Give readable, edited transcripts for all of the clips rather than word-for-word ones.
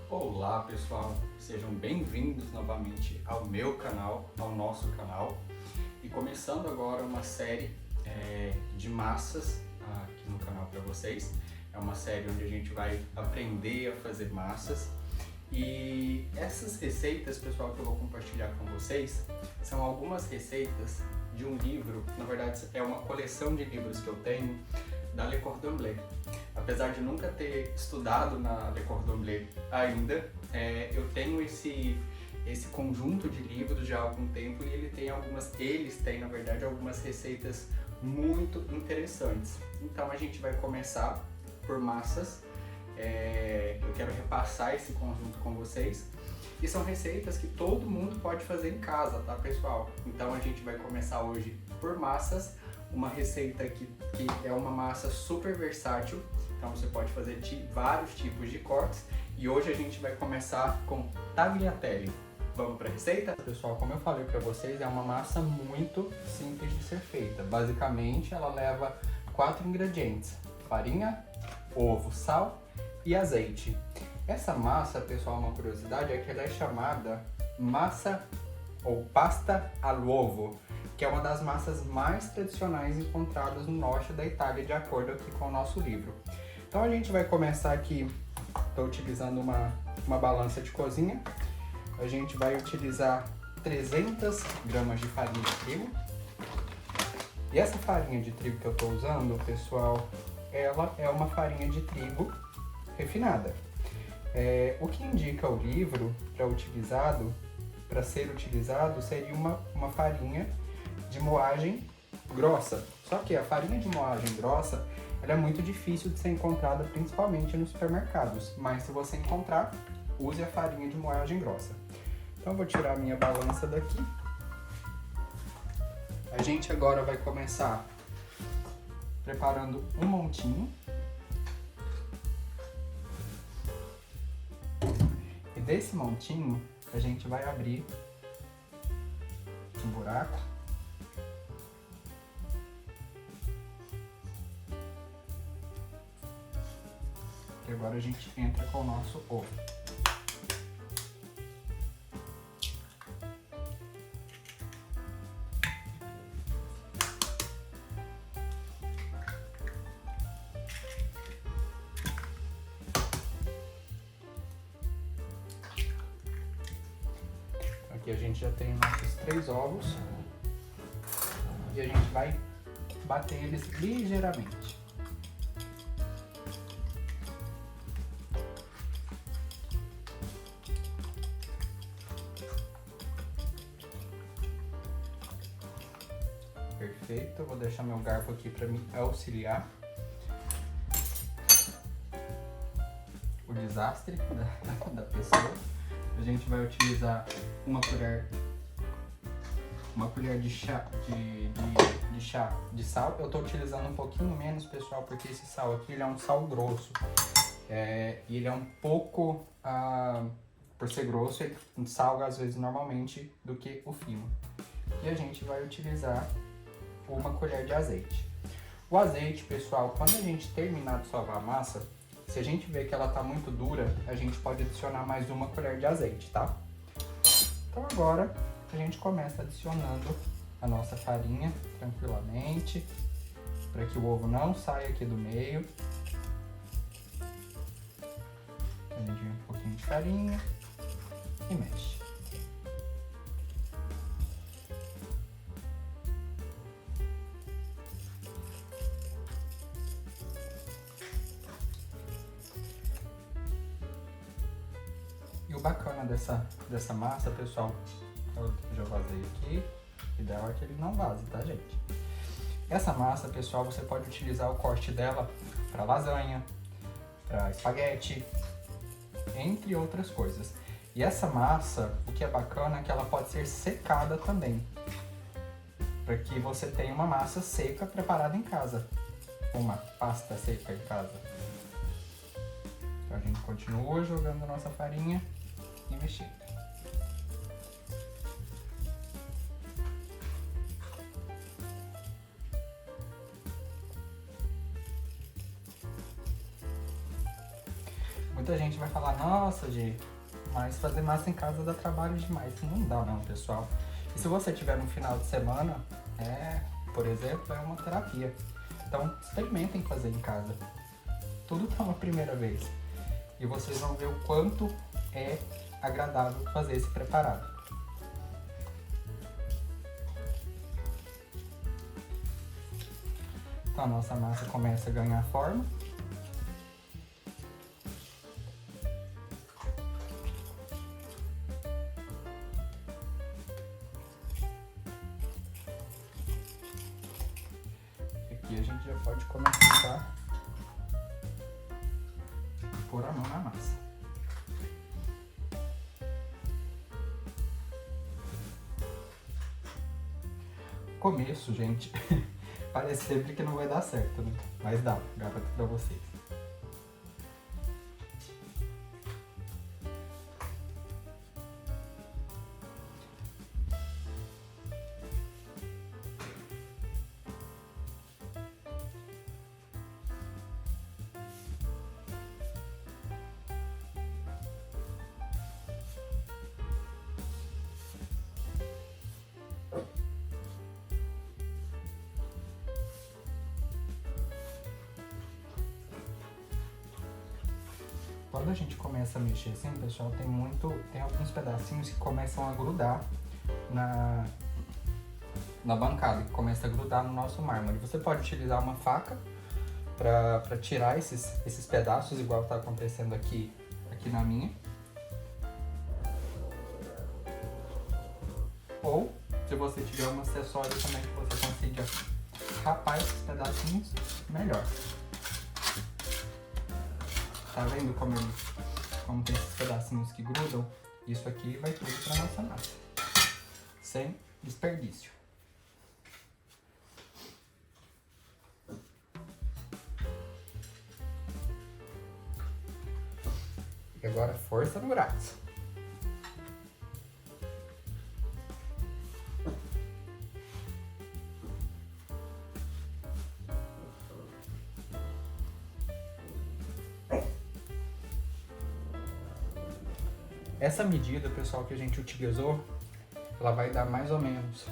Olá pessoal, sejam bem-vindos novamente ao meu canal, ao nosso canal. E começando agora uma série de massas aqui no canal para vocês. É uma série onde a gente vai aprender a fazer massas. E essas receitas, pessoal, que eu vou compartilhar com vocês, são algumas receitas de um livro, na verdade é uma coleção de livros que eu tenho da Le Cordon Bleu. Apesar de nunca ter estudado na Le Cordon Bleu ainda, eu tenho esse conjunto de livros já há algum tempo e eles têm, na verdade, algumas receitas muito interessantes. Então a gente vai começar por massas. Eu quero repassar esse conjunto com vocês. E são receitas que todo mundo pode fazer em casa, tá, pessoal? Então a gente vai começar hoje por massas. Uma receita que é uma massa super versátil, então você pode fazer vários tipos de cortes. E hoje a gente vai começar com tagliatelle. Vamos para a receita? Pessoal, como eu falei para vocês, é uma massa muito simples de ser feita. Basicamente, ela leva 4 ingredientes: farinha, ovo, sal e azeite. Essa massa, pessoal, uma curiosidade é que ela é chamada massa ou pasta all'uovo, que é uma das massas mais tradicionais encontradas no norte da Itália, de acordo aqui com o nosso livro. Então a gente vai começar aqui, estou utilizando uma balança de cozinha. A gente vai utilizar 300 gramas de farinha de trigo. E essa farinha de trigo que eu estou usando, pessoal, ela é uma farinha de trigo refinada. O que indica o livro para ser utilizado seria uma farinha de moagem grossa. Só que a farinha de moagem grossa, ela é muito difícil de ser encontrada, principalmente nos supermercados. Mas se você encontrar, use a farinha de moagem grossa. Então eu vou tirar a minha balança daqui. A gente agora vai começar preparando um montinho. E desse montinho, a gente vai abrir um buraco. E agora a gente entra com o nosso ovo. Aqui a gente já tem os nossos 3 ovos e a gente vai bater eles ligeiramente. Perfeito, eu vou deixar meu garfo aqui para me auxiliar. O desastre da pessoa. A gente vai utilizar uma colher de chá de sal. Eu estou utilizando um pouquinho menos, pessoal, porque esse sal aqui ele é um sal grosso. E ele é um pouco, por ser grosso, ele salga às vezes normalmente do que o fino. E a gente vai utilizar uma colher de azeite. O azeite, pessoal, quando a gente terminar de sovar a massa, se a gente ver que ela tá muito dura, a gente pode adicionar mais uma colher de azeite, tá? Então agora a gente começa adicionando a nossa farinha tranquilamente, para que o ovo não saia aqui do meio. Um pouquinho de farinha e mexe. E o bacana dessa massa, pessoal, eu já vazei aqui, o ideal é que ele não vaze, tá, gente? Essa massa, pessoal, você pode utilizar o corte dela para lasanha, para espaguete, entre outras coisas. E essa massa, o que é bacana é que ela pode ser secada também, para que você tenha uma massa seca preparada em casa, uma pasta seca em casa. Então a gente continua jogando a nossa farinha e mexendo. Muita gente vai falar, nossa, Gi, mas fazer massa em casa dá trabalho demais. Não dá não, pessoal. E se você tiver no final de semana, por exemplo, é uma terapia. Então, experimentem fazer em casa. Tudo tá uma primeira vez. E vocês vão ver o quanto é agradável fazer esse preparado. Então, a nossa massa começa a ganhar forma. Aqui a gente já pode começar a pôr a mão na massa. Começo, gente, parece sempre que não vai dar certo, né? Mas dá, garanto pra vocês. Quando a gente começa a mexer assim, pessoal, tem alguns pedacinhos que começam a grudar na bancada, que começa a grudar no nosso mármore. Você pode utilizar uma faca para tirar esses pedaços, igual está acontecendo aqui na minha. Ou, se você tiver um acessório também que você consiga rapar esses pedacinhos, melhor. Tá vendo como tem esses pedacinhos que grudam? Isso aqui vai tudo para nossa massa, sem desperdício. E agora força no braço. Essa medida, pessoal, que a gente utilizou, ela vai dar mais ou menos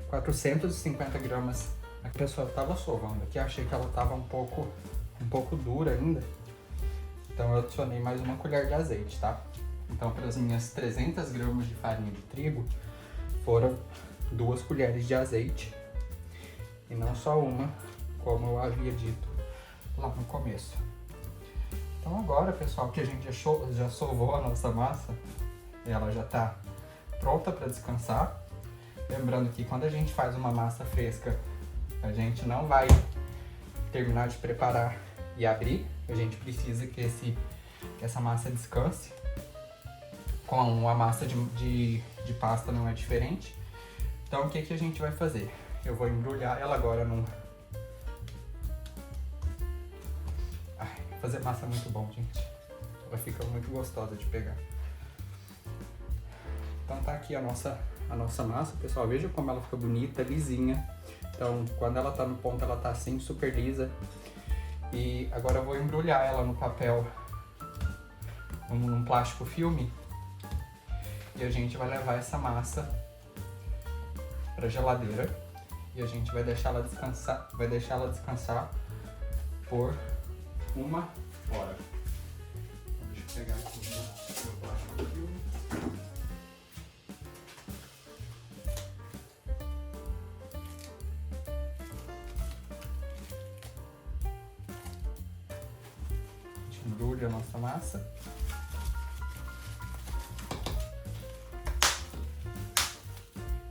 450 gramas. A pessoa estava sovando aqui, achei que ela estava um pouco dura ainda. Então eu adicionei mais uma colher de azeite, tá? Então para as minhas 300 gramas de farinha de trigo, foram 2 colheres de azeite. E não só uma, como eu havia dito lá no começo. Então agora, pessoal, que a gente já sovou a nossa massa, ela já está pronta para descansar. Lembrando que quando a gente faz uma massa fresca, a gente não vai terminar de preparar e abrir. A gente precisa que essa massa descanse. Com a massa de pasta não é diferente. Então o que a gente vai fazer? Eu vou embrulhar ela agora num... Fazer massa é muito bom, gente. Ela fica muito gostosa de pegar. Então tá aqui a nossa massa, pessoal. Veja como ela fica bonita, lisinha. Então quando ela tá no ponto, ela tá assim, super lisa. E agora eu vou embrulhar ela no papel, num plástico filme. E a gente vai levar essa massa pra geladeira. E a gente vai deixar ela descansar, por 1 hora. Deixa eu pegar aqui o plástico filme. A gente embrulha a nossa massa.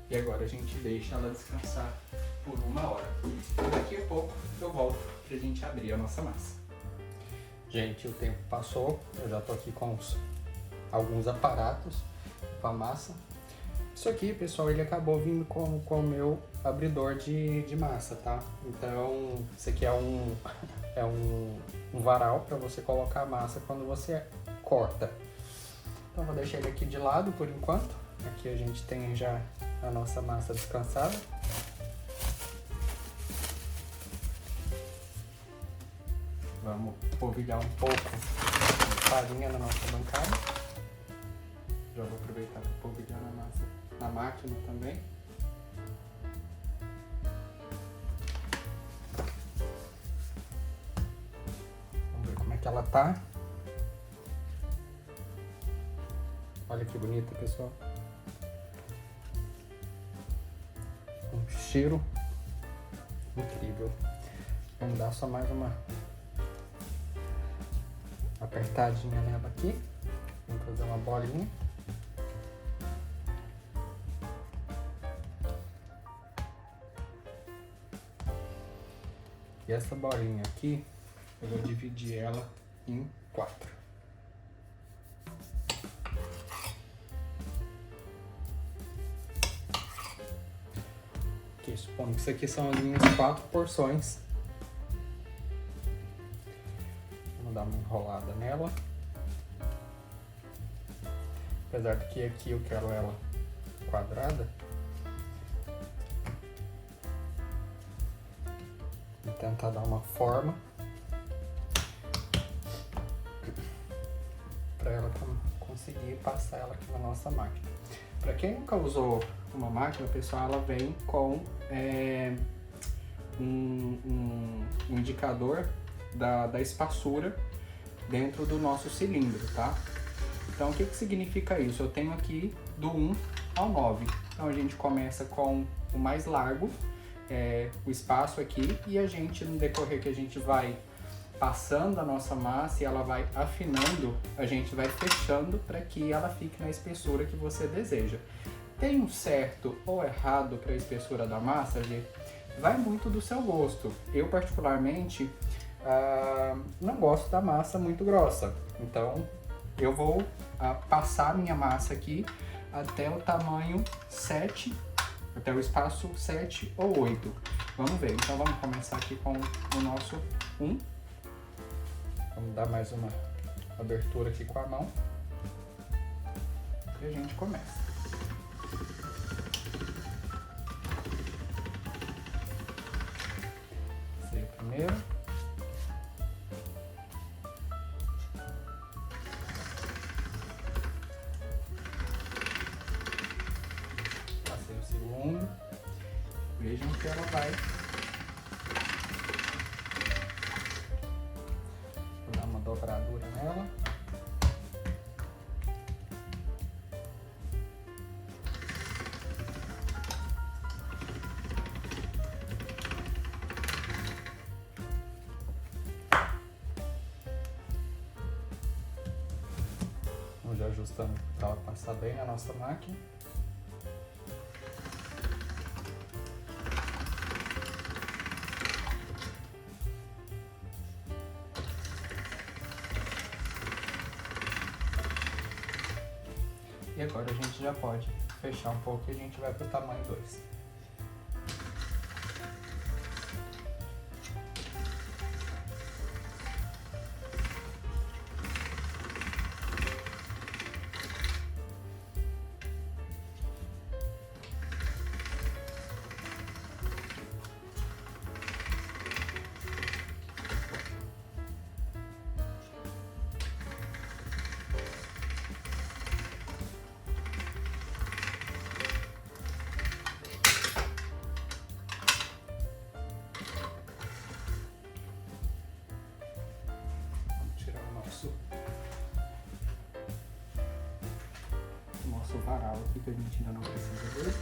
E agora a gente deixa ela descansar por 1 hora. E daqui a pouco eu volto pra gente abrir a nossa massa. Gente, o tempo passou, eu já tô aqui com alguns aparatos com a massa. Isso aqui, pessoal, ele acabou vindo com o meu abridor de massa, tá? Então, isso aqui é um varal para você colocar a massa quando você corta. Então, vou deixar ele aqui de lado por enquanto. Aqui a gente tem já a nossa massa descansada. Vamos polvilhar um pouco farinha na nossa bancada. Já vou aproveitar para polvilhar na massa na máquina também. Vamos ver como é que ela tá. Olha que bonita, pessoal. Um cheiro incrível. Vamos dar só mais uma apertadinha nela aqui. Vamos fazer uma bolinha. E essa bolinha aqui, eu vou dividir ela em 4. Aqui, supondo que isso aqui são as minhas 4 porções. Vamos dar uma enrolada nela. Apesar de que aqui eu quero ela quadrada. Vou tentar dar uma forma para ela conseguir passar ela aqui na nossa máquina. Para quem nunca usou uma máquina, pessoal, ela vem com um indicador da espaçura dentro do nosso cilindro, tá? Então, o que significa isso? Eu tenho aqui do 1 ao 9. Então, a gente começa com o mais largo, o espaço aqui, e a gente, no decorrer que a gente vai passando a nossa massa e ela vai afinando, a gente vai fechando para que ela fique na espessura que você deseja. Tem um certo ou errado para a espessura da massa, gente? Vai muito do seu gosto. Eu, particularmente, não gosto da massa muito grossa. Então, eu vou passar a minha massa aqui até o tamanho 7, até o espaço 7 ou 8. Vamos ver. Então, vamos começar aqui com o nosso 1. Vamos dar mais uma abertura aqui com a mão. E a gente começa. Esse aí é o primeiro. Passei o segundo. Vejam que ela vai. Vou dar uma dobradura nela. Vamos já ajustando para ela passar bem na nossa máquina. E agora a gente já pode fechar um pouco e a gente vai para o tamanho 2. Nosso varal aqui que a gente ainda não precisa ver.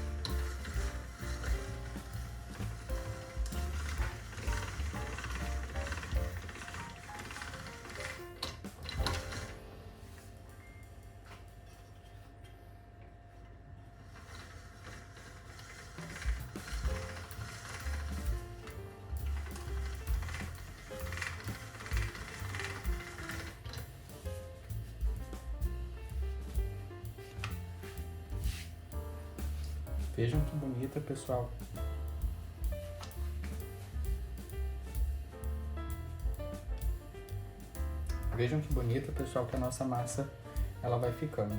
Vejam que bonita, pessoal. Vejam que bonita, pessoal, que a nossa massa ela vai ficando.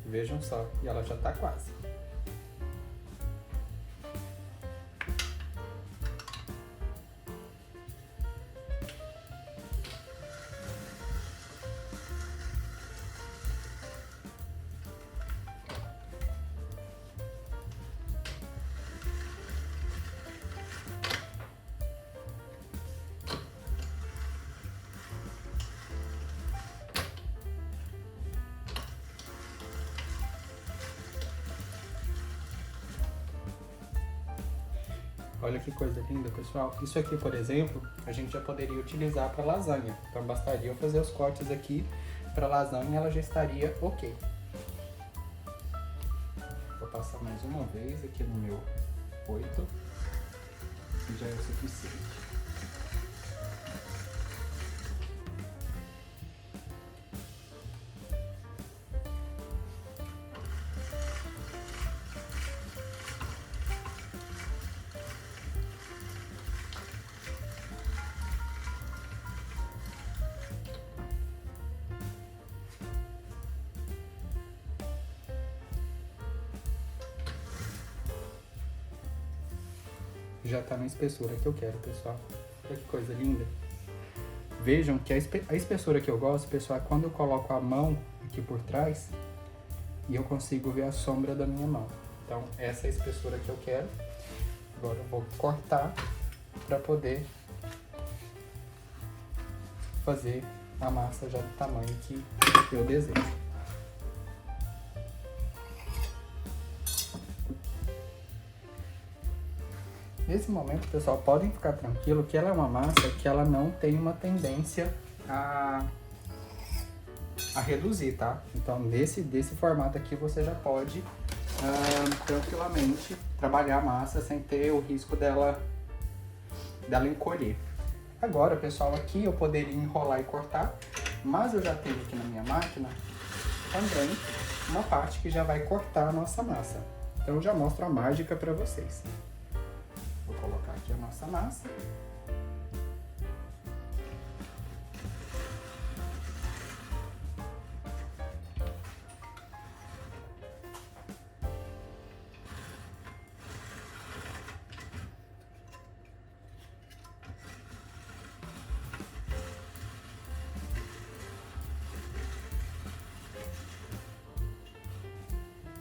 Vejam só, e ela já tá quase. Olha que coisa linda, pessoal. Isso aqui, por exemplo, a gente já poderia utilizar para lasanha. Então bastaria eu fazer os cortes aqui para lasanha e ela já estaria ok. Vou passar mais uma vez aqui no meu 8 e já é o suficiente. Já tá na espessura que eu quero, pessoal. Olha que coisa linda. Vejam que a espessura que eu gosto, pessoal, é quando eu coloco a mão aqui por trás e eu consigo ver a sombra da minha mão. Então, essa é a espessura que eu quero. Agora eu vou cortar para poder fazer a massa já do tamanho que eu desejo. Nesse momento, pessoal, podem ficar tranquilo que ela é uma massa que ela não tem uma tendência a reduzir, tá? Então, desse formato aqui, você já pode tranquilamente trabalhar a massa sem ter o risco dela encolher. Agora, pessoal, aqui eu poderia enrolar e cortar, mas eu já tenho aqui na minha máquina também uma parte que já vai cortar a nossa massa. Então, eu já mostro a mágica para vocês. Vou colocar aqui a nossa massa.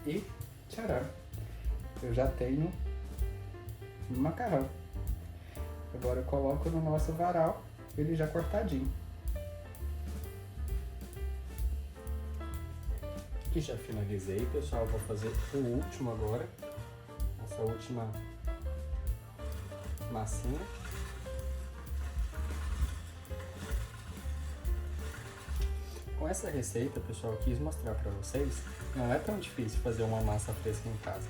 E tcharam! Eu já tenho um macarrão. Agora eu coloco no nosso varal, ele já cortadinho. E já finalizei, pessoal. Vou fazer o último agora. Essa última massinha. Com essa receita, pessoal, eu quis mostrar para vocês, não é tão difícil fazer uma massa fresca em casa.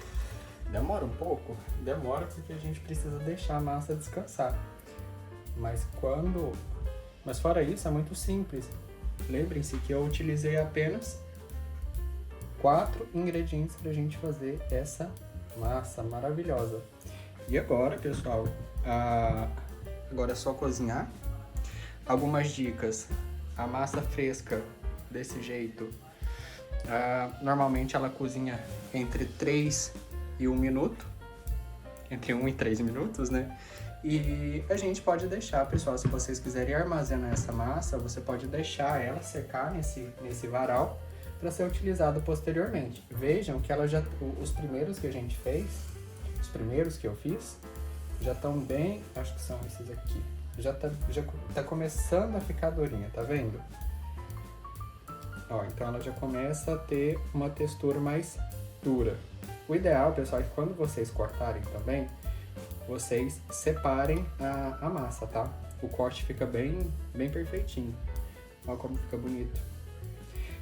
Demora um pouco? Demora porque a gente precisa deixar a massa descansar. Mas fora isso, é muito simples. Lembrem-se que eu utilizei apenas 4 ingredientes para a gente fazer essa massa maravilhosa. E agora, pessoal, agora é só cozinhar. Algumas dicas. A massa fresca desse jeito, normalmente ela cozinha entre 3 e 1 minuto, entre 1 e 3 minutos, né? E a gente pode deixar, pessoal, se vocês quiserem armazenar essa massa, você pode deixar ela secar nesse varal para ser utilizado posteriormente. Vejam que os primeiros que a gente fez, os primeiros que eu fiz, já estão bem, acho que são esses aqui. Já tá começando a ficar durinha, tá vendo? Ó, então ela já começa a ter uma textura mais dura. O ideal, pessoal, é que quando vocês cortarem também, vocês separem a massa, tá? O corte fica bem perfeitinho. Olha como fica bonito.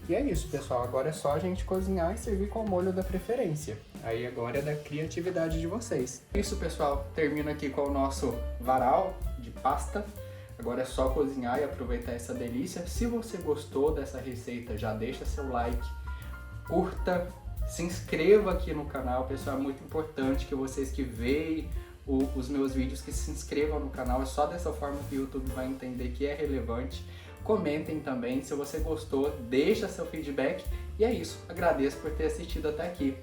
E é isso, pessoal. Agora é só a gente cozinhar e servir com o molho da preferência. Aí agora é da criatividade de vocês. Isso, pessoal. Termino aqui com o nosso varal de pasta. Agora é só cozinhar e aproveitar essa delícia. Se você gostou dessa receita, já deixa seu like, curta, se inscreva aqui no canal, pessoal. É muito importante que vocês que veem os meus vídeos que se inscrevam no canal. É só dessa forma que o YouTube vai entender que é relevante. Comentem também se você gostou, deixa seu feedback. E é isso, agradeço por ter assistido até aqui.